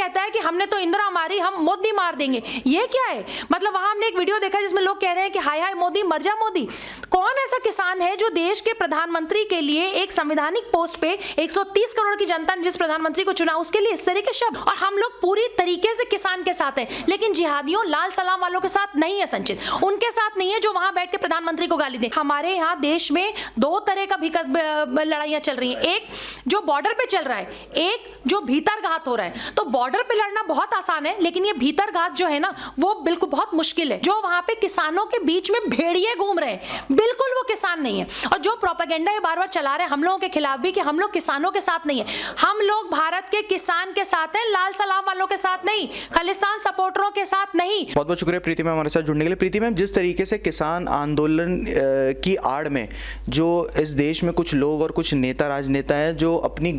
कहता है कि हमने तो इंदिरा मारी, हम मोदी मार देंगे। ये क्या है? मतलब वहां हमने एक वीडियो देखा जिसमें लोग कह रहे हैं कि हाय हाय मोदी, मर जा मोदी। कौन ऐसा किसान है जो देश के प्रधानमंत्री के लिए एक संवैधानिक पोस्ट पे 130 करोड़ की जनता ने जिस प्रधानमंत्री को चुना उसके लिए इस तरह के शब्द? और हम लोग पूरी तरीके से किसान के साथ हैं, लेकिन जिहादियों लाल सलाम वालों के साथ नहीं है संचित, उनके साथ नहीं है जो वहां बैठ के प्रधानमंत्री को गाली दे। हमारे यहाँ देश में दो तरह का लड़ाइयां चल रही हैं, एक जो बॉर्डर पे चल रहा है, एक जो भीतर घात हो रहा है। तो बॉर्डर पे लड़ना बहुत आसान है, लेकिन ये भीतर घात जो है ना वो बिल्कुल बहुत मुश्किल है। जो वहां पे किसानों के बीच में भेड़िए घूम रहे हैं, बिल्कुल वो किसान नहीं है। और जो प्रोपेगेंडा ये बार बार चला रहे हैं हम लोगों के खिलाफ भी कि हम लोग किसानों के साथ नहीं है, हम लोग भारत के किसान के साथ हैं, लाल सलाम वालों के साथ नहीं, खालिस्तान सपोर्टरों के साथ नहीं। बहुत बहुत शुक्रिया प्रीति मैम हमारे साथ जुड़ने के लिए। प्रीति मैम, जिस तरीके से किसान आंदोलन की आड़ में जो इस देश में कुछ लोग और कुछ नेता राजनेता हैं जो अपनी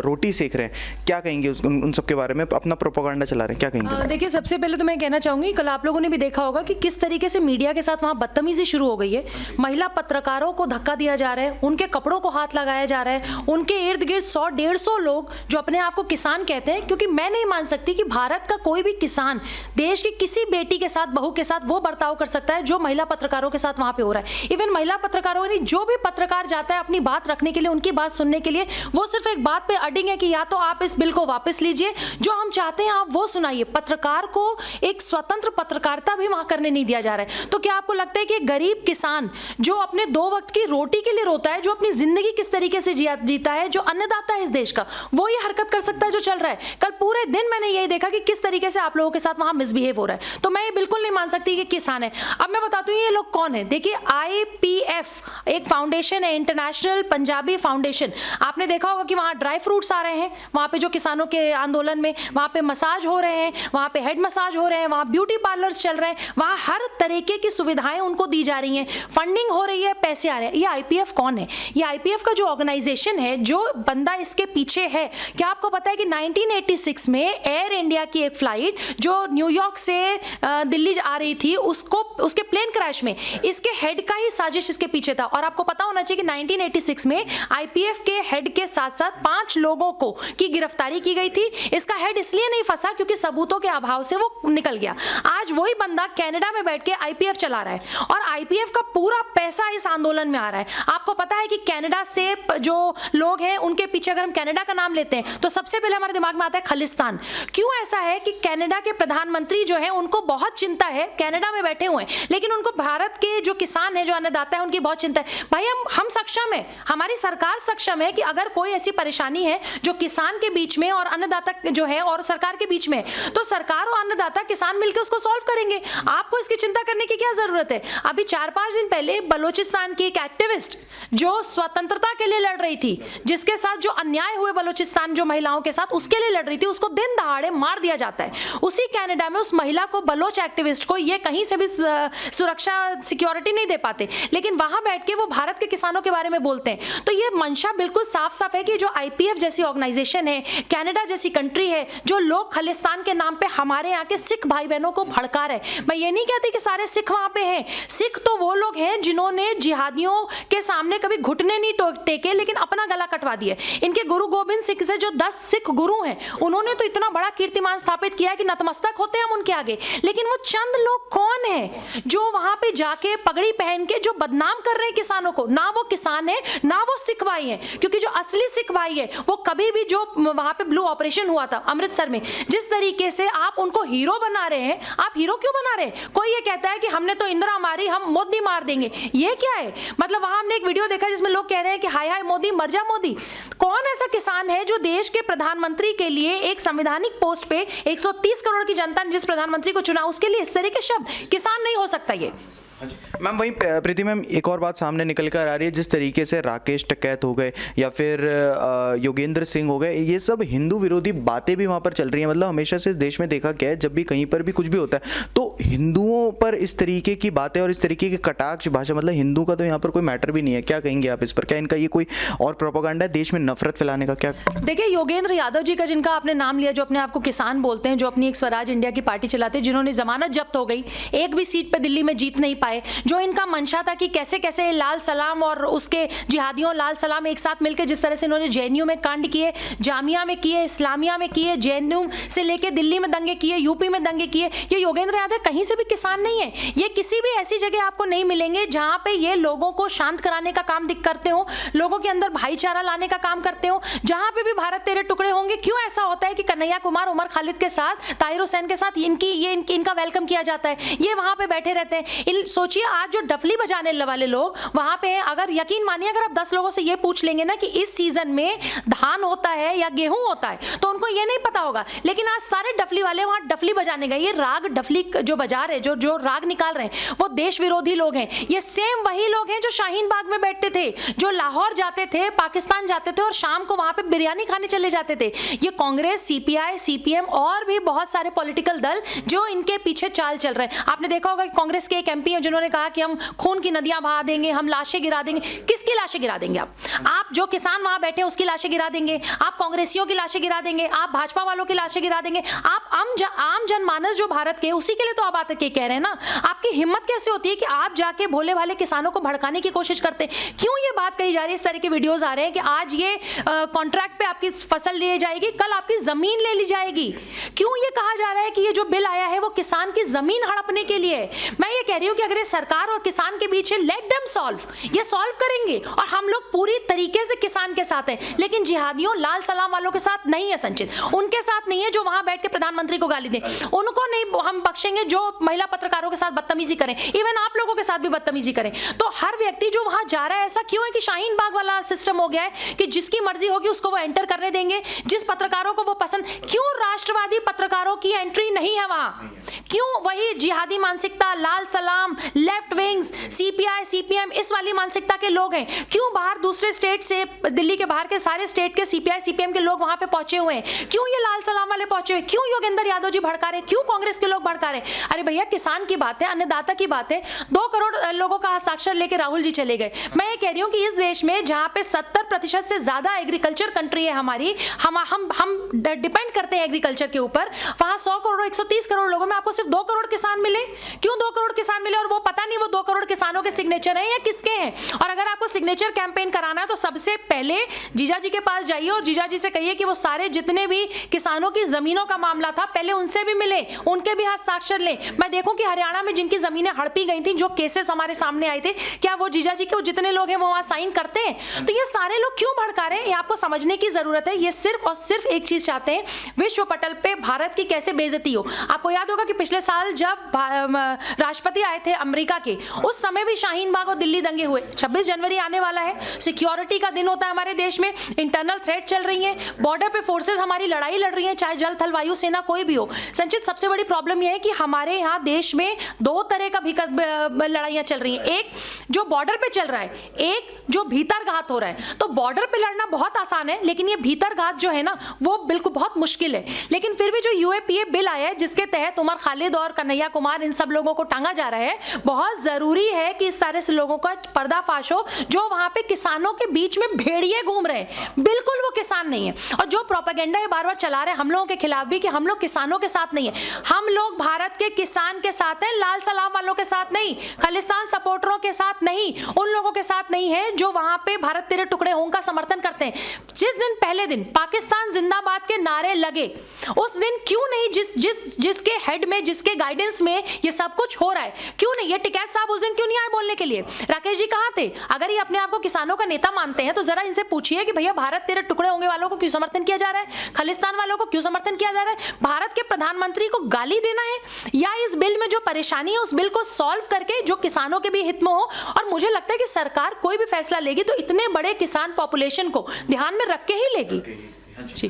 रोटी सेक रहे हैं, क्या कहेंगे उन सब के बारे में? अपना प्रोपेगेंडा चला रहे हैं, क्या कहेंगे? देखिए, सबसे पहले तो मैं कहना चाहूंगी, कल आप लोगों ने भी देखा होगा कि किस तरीके से मीडिया के साथ वहां बदतमीजी शुरू हो गई है। महिला पत्रकारों को धक्का दिया जा रहा है, उनके कपड़ों को हाथ लगाया जा रहा है, उनके इर्द गिर्द 100-150 लोग जो अपने आप को किसान कहते हैं, क्योंकि मैं नहीं मान सकती कि भारत का कोई भी किसान देश की किसी बेटी के साथ, बहू के साथ वो बर्ताव कर सकता है जो महिला पत्रकारों के साथ वहां पे हो रहा है। इवन महिला पत्रकारों ने, जो भी पत्रकार जाता है अपनी बात रखने के लिए, उनकी बात सुनने के लिए, वो सिर्फ एक बात पे अडिंग है कि या तो आप इस बिल को वापस लीजिए, जो हम चाहते हैं आप वो सुनाइए। पत्रकार को एक स्वतंत्र पत्रकारिता भी वहां करने नहीं दिया जा रहा है। तो क्या आपको लगता है कि एक गरीब किसान जो अपने 2 वक्त की रोटी के लिए रोता है, जो अपनी जिंदगी किस तरीके से जीता है, जो अन्नदाता है इस देश का, वो ये हरकत कर सकता है जो चल रहा है? कल पूरे दिन मैंने यही देखा कि किस तरीके से आप लोगों के साथ वहां मिसबिहेव हो रहा है। तो मैं ये बिल्कुल नहीं मान सकती कि किसान है। अब मैं बताती हूँ ये लोग कौन है। देखिए, IPF एक फाउंडेशन है, इंटरनेशनल पंजाबी फाउंडेशन। आपने देखा होगा कि वहां ड्राई फ्रूट्स आ रहे हैं, वहां पे जो किसानों के आंदोलन में, वहां पे मसाज हो रहे हैं, वहां पे हेड मसाज हो रहे हैं, वहां ब्यूटी पार्लर्स चल रहे हैं, वहां हर तरीके की सुविधाएं उनको दी जा रही हैं, फंडिंग हो रही है, पैसे आ रहे हैं। ये IPF कौन है? ये IPF का जो ऑर्गेनाइजेशन है, जो बंदा इसके पीछे है, क्या आपको पता है कि 1986 में एयर इंडिया की एक फ्लाइट जो न्यूयॉर्क से दिल्ली आ रही थी, उसके प्लेन क्रैश में इसके हेड का ही साजिश इसके पीछे था। और आपको पता होना चाहिए कि 1986 में IPF के हेड के साथ साथ 5 लोगों को की गिरफ्तारी की गई थी। इसका हेड इसलिए नहीं फंसा क्योंकि सबूतों के अभाव से वो निकल गया। आज वही बंदा कनाडा में बैठ के IPF चला रहा है और IPF का पूरा पैसा इस आंदोलन में आ रहा है। आपको पता है कि कनाडा से जो लोग हैं उनके पीछे, अगर हम कनाडा का नाम लेते हैं तो सबसे पहले हमारे दिमाग में आता है खालिस्तान। क्यों ऐसा है कि कनाडा के प्रधानमंत्री जो है उनको बहुत चिंता है, कनाडा में बैठे हुए हैं, लेकिन उनको भारत के जो किसान है, जो अन्नदाता है, उनकी बहुत चिंता है। भाई हम सक्षम है, हमारी सरकार सक्षम है कि अगर कोई ऐसी परेशानी है जो किसान के बीच में और अन्नदाता जो है और सरकार के बीच में, तो सरकार और अन्नदाता किसान मिलकर उसको सॉल्व करेंगे। आपको इसकी चिंता करने की क्या जरूरत है? अभी 4-5 दिन पहले बलूचिस्तान की एक एक्टिविस्ट जो स्वतंत्रता के लिए लड़ रही थी, जिसके साथ जो अन्याय हुए बलूचिस्तान जो महिलाओं के साथ, उसके लिए लड़ रही थी, उसको दिन दहाड़े मार दिया जाता है। उसी कनाडा में उस महिला को, बलोच एक्टिविस्ट को, ये कहीं से भी सुरक्षा सिक्योरिटी नहीं दे पाते, लेकिन वहां बैठ के वो भारत के किसानों के बारे में बोलते हैं। तो ये मंशा बिल्कुल साफ साफ है कि जो IPF जैसी ऑर्गेनाइजेशन है, कनाडा जैसी कंट्री है, जो लोग खालिस्तान के नाम पे हमारे यहाँ के सिख भाई बहनों को भड़का रहे। मैं ये नहीं कहती कि सारे सिख वहां पे हैं। सिख तो वो लोग हैं जिन्होंने जिहादियों के सामने कभी घुटने नहीं टेके, लेकिन अपना गला कटवा दिया। इनके गुरु गोविंद सिंह से जो 10 सिख गुरु हैं, उन्होंने तो इतना बड़ा कीर्तिमान स्थापित किया कि नतमस्तक होते हैं हम उनके आगे। लेकिन वो चंद लोग कौन है जो वहां पे जाके पगड़ी पहन के जो बदनाम कर रहे हैं किसानों को? ना वो किसान है, ना वो सिख भाई है, क्योंकि जो असली सिख भाई है वो कभी भी, जो वहां पे ब्लू ऑपरेशन हुआ था अमृतसर में, जिस तरीके से आप उनको हीरो बना रहे हैं, आप हीरो क्यों बना रहे हैं? कोई ये कहता है कि हमने तो इंदिरा मारी, हम मोदी मार देंगे। ये क्या है? मतलब वहां हमने एक वीडियो देखा जिसमें लोग कह रहे हैं कि हाय हाय मोदी, मर जा मोदी। कौन ऐसा किसान है जो देश के प्रधानमंत्री के लिए एक संवैधानिक पोस्ट पे 130 करोड़ की जनता ने जिस प्रधानमंत्री को चुना उसके लिए इस तरह के शब्द? किसान नहीं हो सकता ये। मैम, वहीं प्रीति मैम एक और बात सामने निकल कर आ रही है, जिस तरीके से राकेश टिकैत हो गए या फिर योगेंद्र सिंह हो गए, ये सब हिंदू विरोधी बातें भी वहाँ पर चल रही हैं। मतलब हमेशा से इस देश में देखा गया है, जब भी कहीं पर भी कुछ भी होता है तो हिंदुओं पर इस तरीके की बातें और इस तरीके की कटाक्ष भाषा, मतलब हिंदू का तो यहाँ पर कोई मैटर भी नहीं है। क्या कहेंगे आप इस पर? क्या इनका ये कोई और प्रोपेगेंडा है देश में नफरत फैलाने का? क्या देखिए, योगेंद्र यादव जी का, जिनका आपने नाम लिया, जो अपने आप को किसान बोलते हैं, जो अपनी एक स्वराज इंडिया की पार्टी चलाते हैं, जिन्होंने जमानत जब्त हो गई, एक भी सीट पे दिल्ली में जीत नहीं पाए, पाए, जो इनका मंशा था कि कैसे कैसे लाल सलाम और उसके जिहादियों लाल सलाम एक साथ मिलकर जिस तरह से इन्होंने जेएनयू में कांड किए, जामिया में किए, इस्लामिया में किए, जेएनयू से लेके दिल्ली में दंगे किए, यूपी में दंगे किए, ये योगेंद्र यादव कहीं से भी किसान नहीं है। ये किसी भी ऐसी जगह आपको नहीं मिलेंगे जहां पे ये लोगों को शांत कराने का काम करते हो, लोगों के अंदर भाईचारा लाने का काम करते हो, जहां पे भी भारत तेरे टुकड़े होंगे। क्यों ऐसा होता है कि कन्हैया कुमार, उमर खालिद के साथ, ताहिर हुसैन के साथ इनका वेलकम किया जाता है, ये वहां पे बैठे रहते हैं। सोचिए आज जो डफली बजाने वाले लोग वहां पे हैं, अगर यकीन मानिए अगर आप 10 लोगों से ये पूछ लेंगे ना कि इस सीजन में धान होता है या गेहूं होता है, तो उनको ये नहीं पता होगा। लेकिन आज सारे डफली वाले वहां डफली बजाने गए। ये राग डफली जो बजा रहे, जो राग निकाल रहे हैं, वो देश विरोधी लोग हैं। ये सेम वही लोग हैं जो शाहीन बाग में बैठते थे, जो लाहौर जाते थे, पाकिस्तान जाते थे और शाम को वहां पे बिरयानी खाने चले जाते थे। ये कांग्रेस, सीपीआई, सीपीएम और भी बहुत सारे पॉलिटिकल दल जो इनके पीछे चाल चल रहे हैं। आपने देखा होगा कि कांग्रेस के एक एमपी हैं जिन्होंने कहा कि हम खून की नदियां बहा देंगे, हम लाशें गिरा देंगे। किसकी लाशें गिरा देंगे आप जो किसान वहां बैठे हैं उसकी लाशें गिरा देंगे, आप कांग्रेसियों की लाशें गिरा देंगे, आप भाजपा वालों की लाशें गिरा देंगे, आप आम जनमानस जो भारत के, उसी के लिए तो आप बात कह रहे हैं ना। आपकी हिम्मत कैसे होती है कि आप जाके भोले भाले किसानों को भड़काने की कोशिश करते हैं? क्यों ये बात कही जा रही है, इस तरह के वीडियोस आ रहे हैं कि आज ये कॉन्ट्रैक्ट पे आपकी फसल ली जाएगी, कल आपकी जमीन ले ली जाएगी? क्यों ये कहा जा रहा है कि ये जो बिल आया है वो किसान की जमीन हड़पने के लिए? मैं ये कह रही हूं कि अगर ये सरकार और किसान के बीच है, लेट देम सॉल्व, ये सॉल्व करेंगे और हम लोग पूरी तरीके से किसान के साथ हैं। लेकिन जिहादियों, लाल सलाम वालों के साथ नहीं है संचित, उनके साथ नहीं है जो वहां बैठ के प्रधानमंत्री को गाली दें, उनको नहीं हम बख्शेंगे जो महिला पत्रकारों के साथ बदतमीजी करें, इवन आप लोगों के साथ भी बदतमीजी करें। तो हर व्यक्ति जो वहां जा रहा है, ऐसा क्यों है कि शाहीन बाग वाला सिस्टम हो गया है कि जिसकी मर्जी होगी उसको वो एंटर करने देंगे, जिस पत्रकारों को वो पसंद। क्यों राष्ट्रवादी पत्रकारों की एंट्री नहीं है वहां? क्यों वही जिहादी मानसिकता, लाल सलाम, लेफ्ट विंग्स, सीपीआई, सीपीएम, इस वाली मानसिकता के लोग हैं? क्यों बाहर दूसरे स्टेट से, दिल्ली के बाहर के सारे स्टेट के सीपीआई, सीपीएम के लोग वहां पे पहुंचे हुए हैं? क्यों ये लाल सलाम वाले पहुंचे हुए? क्यों योगेंद्र यादव जी भड़का रहे? क्यों कांग्रेस के लोग भड़का रहे? अरे भैया, किसान की बात है, अन्नदाता की बात है। 2 करोड़ लोगों का हस्ताक्षर लेके राहुल जी चले गए। मैं ये कह रही हूँ कि इस देश में जहां पे 70% से ज्यादा एग्रीकल्चर कंट्री है हमारी, हम डिपेंड करते हैं एग्रीकल्चर के ऊपर, वहां 100 करोड़ 130 करोड़ लोगों में आपको सिर्फ 2 करोड़ किसान मिले। क्यों 2 करोड़ किसान मिले? और वो पता नहीं वो 2 करोड़ किसानों के सिग्नेचर हैं या किसके हैं। और अगर आपको सिग्नेचर कैंपेन कराना है तो सबसे पहले जीजा जी के पास जाइए और जीजा जी से कहिए कि वो सारे जितने भी किसानों की जमीनों का मामला था पहले उनसे भी मिले, उनके भी हस्ताक्षर लें। मैं देखूं कि हरियाणा में जिनकी जमीनें हड़पी गई थी, जो केसेस हमारे सामने आए थे, क्या वो जीजा जी के जितने लोग हैं वो वहां साइन करते हैं? तो ये सारे लोग क्यों भड़का रहे हैं, ये आपको समझने की जरूरत है। ये सिर्फ और सिर्फ एक चीज चाहते हैं, विश्व पटल पे भारत की कैसे बेइज्जती हो। आपको याद होगा कि पिछले साल जब राष्ट्रपति आए थे अमेरिका के, उस समय भी शाहीन बाग और दिल्ली दंगे हुए। 26 जनवरी आने वाला है, सिक्योरिटी का दिन होता है हमारे देश में, इंटरनल थ्रेट चल रही है, बॉर्डर पे फोर्सेस हमारी लड़ाई लड़ रही है, चाहे जल थल वायु सेना कोई भी हो। संचित, सबसे बड़ी प्रॉब्लम यह है कि हमारे यहाँ देश में 2 तरह का लड़ाइयां चल रही हैं। एक जो बॉर्डर पे चल रहा है, एक जो भीतर घात हो रहा है। तो बॉर्डर पे लड़ना बहुत आसान है, लेकिन ये भीतर घात जो है ना, वो बिल्कुल बहुत मुश्किल है। लेकिन फिर भी जो यूएपीए बिल आया है, जिसके तहत उमर खालिद और कन्हैया कुमार, इन सब लोगों को टांगा जा रहा है, बहुत जरूरी है कि इस सारे लोगों का पर्दाफाश हो। जो वहां पे किसानों के बीच में भेड़िए घूम रहे हैं, बिल्कुल वो किसान नहीं है। और जो प्रोपेगेंडा ये बार बार चला रहे हैं हम लोगों के खिलाफ भी कि हम लोग किसानों के साथ नहीं है, हम लोग भारत के किसान के साथ हैं, लाल सलाम वालों के साथ नहीं, खालिस्तान सपोर्टरों के साथ नहीं, उन लोगों के साथ नहीं है जो वहां पे भारत तेरे टुकड़े हों का समर्थन करते हैं। जिस दिन पहले दिन पाकिस्तान जिंदाबाद के नारे लगे, उस दिन क्यों नहीं, जिसके हेड में, जिसके गाइडेंस में ये सब कुछ हो रहा है, क्यों नहीं? ये टिकैत साहब उस दिन क्यों नहीं आए बोलने के लिए? राकेश जी कहां थे? अगर ये अपने आप को किसानों का नेता मानते हैं तो जरा इनसे पूछिए कि भैया भारत तेरे टुकड़े होंगे वालों को क्यों समर्थन किया जा रहा है, खालिस्तान वालों को क्यों समर्थन किया जा रहा है? भारत के प्रधानमंत्री को गाली देना है, या इस बिल में जो परेशानी है उस बिल को सॉल्व करके जो किसानों के भी हित में हो? और मुझे लगता है कि सरकार कोई भी फैसला लेगी तो इतने बड़े किसान पॉपुलेशन को ध्यान में रख के ही लेगी। जी।